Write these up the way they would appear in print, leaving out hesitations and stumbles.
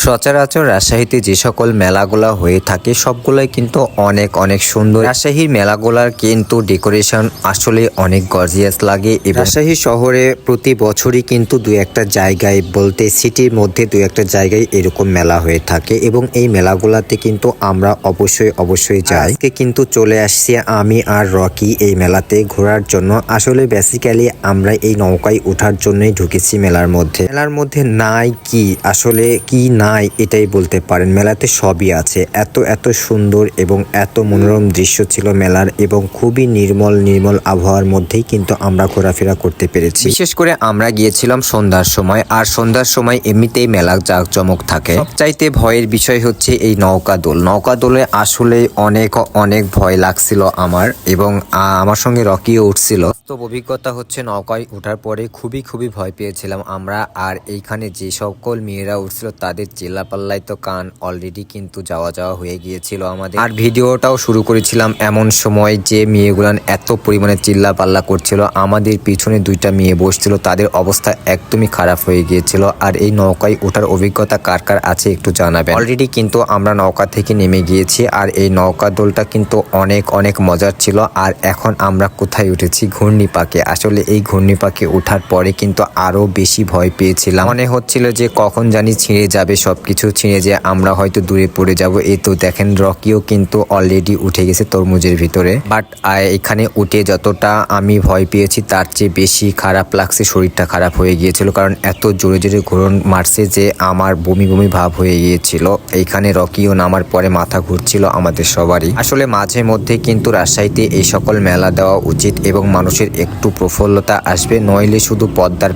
সচরাচর রাজশাহীতে যে সকল মেলাগুলা হয়ে থাকে সবগুলোই কিন্তু অনেক অনেক সুন্দর। রাজশাহীর মেলাগুলার কিন্তু ডেকোরেশন আসলে অনেক গর্জিয়াস লাগে। রাজশাহী শহরে প্রতি বছরই কিন্তু দু একটা জায়গায় বলতে সিটির মধ্যে দু একটা জায়গায় এরকম মেলা হয়ে থাকে এবং এই মেলাগুলাতে কিন্তু আমরা অবশ্যই যাই। আজকে কিন্তু চলে আসছি আমি আর রকি এই মেলাতে ঘোরার জন্য। আসলে বেসিক্যালি আমরা এই নৌকায় ওঠার জন্যই ঢুকেছি মেলার মধ্যে। মেলার মধ্যে নাই কি আসলে কি নাই এটাই বলতে পারেন, মেলাতে সবই আছে। এত সুন্দর এবং এত মনোরম দৃশ্য ছিল মেলার এবং খুবই নির্মল আবহাওয়ার মধ্যেই কিন্তু আমরা ঘোরাফেরা করতে পেরেছি। বিশেষ করে আমরা গিয়েছিলাম সন্ধ্যার সময়, আর সন্ধ্যার সময় এমনিতেই মেলা জাঁকজমক থাকে। সবচাইতে ভয়ের বিষয় হচ্ছে এই নৌকা দোলে আসলে অনেক ভয় লাগছিল আমার, এবং আমার সঙ্গে রকিও উঠছিল। তো অভিজ্ঞতা হচ্ছে নৌকায় ওঠার পরে খুবই ভয় পেয়েছিলাম আমরা। আর এইখানে যে সকল মেয়েরা উঠছিল তাদের চিল্লাপাল্লায় তো কান অলরেডি কিন্তু যাওয়া হয়ে গিয়েছিল আমাদের। আর ভিডিওটাও শুরু করেছিলাম এমন সময় যে মেয়েগুলান এত পরিমাণে চিল্লাপাল্লা করছিল। আমাদের পিছনে দুইটা মেয়ে বসছিল, তাদের অবস্থা একদমই খারাপ হয়ে গিয়েছিল। আর এই নৌকায় ওঠার অভিজ্ঞতা কার আছে একটু জানাবেন। অলরেডি কিন্তু আমরা নৌকা থেকে নেমে গিয়েছি, আর এই নৌকা দোলটা কিন্তু অনেক মজার ছিল। আর এখন আমরা কোথায় উঠেছি? ঘূর্ণিপাকে। আসলে এই ঘূর্ণিপাকে ওঠার পরে কিন্তু আরো বেশি ভয় পেয়েছিলাম। মনে হচ্ছিল যে কখন জানি ছিঁড়ে যাবে, সবকিছু ছিঁড়ে যে আমরা হয়তো দূরে পড়ে যাব। এই তো দেখেন রকিও কিন্তু অলরেডি উঠে গেছে তরমুজের ভিতরে। বাট এখানে উঠে যতটা আমি ভয় পেয়েছি তার চেয়ে বেশি খারাপ লাগছে, শরীরটা খারাপ হয়ে গিয়েছিল। কারণ এত জোরে ঘূর্ণন মারছে যে আমার বমি ভাব হয়ে গিয়েছিল। এইখানে রকিও নামার পরে মাথা ঘুরছিল আমাদের সবারই। আসলে মাঝে মধ্যে কিন্তু রাজশাহীতে এই সকল মেলা দেওয়া উচিত এবং মানুষের একটু প্রফুল্লতা আসবে। নইলে শুধু পদ্মার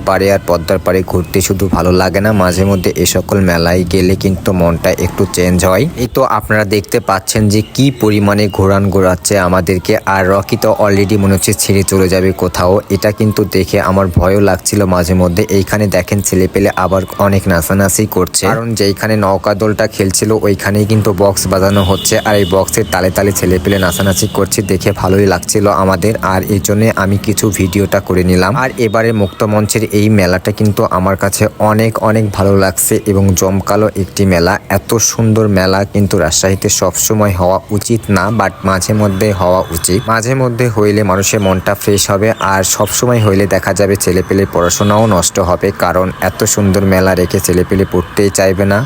পাড়ে ঘুরতে শুধু ভালো লাগে না, মাঝে মধ্যে এই সকল মেলায় গেলে কিন্তু মনটা একটু চেঞ্জ হয়। এই তো আপনারা দেখতে পাচ্ছেন যে কি পরিমাণে ঘোরাচ্ছে আমাদেরকে। আর রকি তো অলরেডি মনে হচ্ছে ছেড়ে চলে যাবে কোথাও। এটা কিন্তু দেখে আমার ভয়ও লাগছিল মাঝে মধ্যে। এইখানে দেখেন ছেলেপেলে আবার অনেক নাচানাচি করছে, কারণ যেইখানে নৌকা দোলটা খেলছিল ওইখানেই কিন্তু বক্স বাজানো হচ্ছে। আর এই বক্সের তালে ছেলেপেলে নাচানাচি করছে, দেখে ভালোই লাগছিল আমাদের। আর এই জন্য আমি কিছু ভিডিওটা করে নিলাম। আর এবারে মুক্ত মঞ্চের এই মেলাটা কিন্তু আমার কাছে অনেক ভালো লাগছে এবং জমকালো একটি মেলা। এত সুন্দর মেলা কিন্তু রাজশাহীতে সবসময় হওয়া উচিত না, বাট মাঝে মধ্যে হওয়া উচিত। মাঝে মধ্যে হইলে মানুষের মনটা ফ্রেশ হবে, আর সবসময় হইলে দেখা যাবে ছেলেপেলে পড়াশোনাও নষ্ট হবে, কারণ এত সুন্দর মেলা রেখে ছেলেপেলে পড়তেই চাইবে না।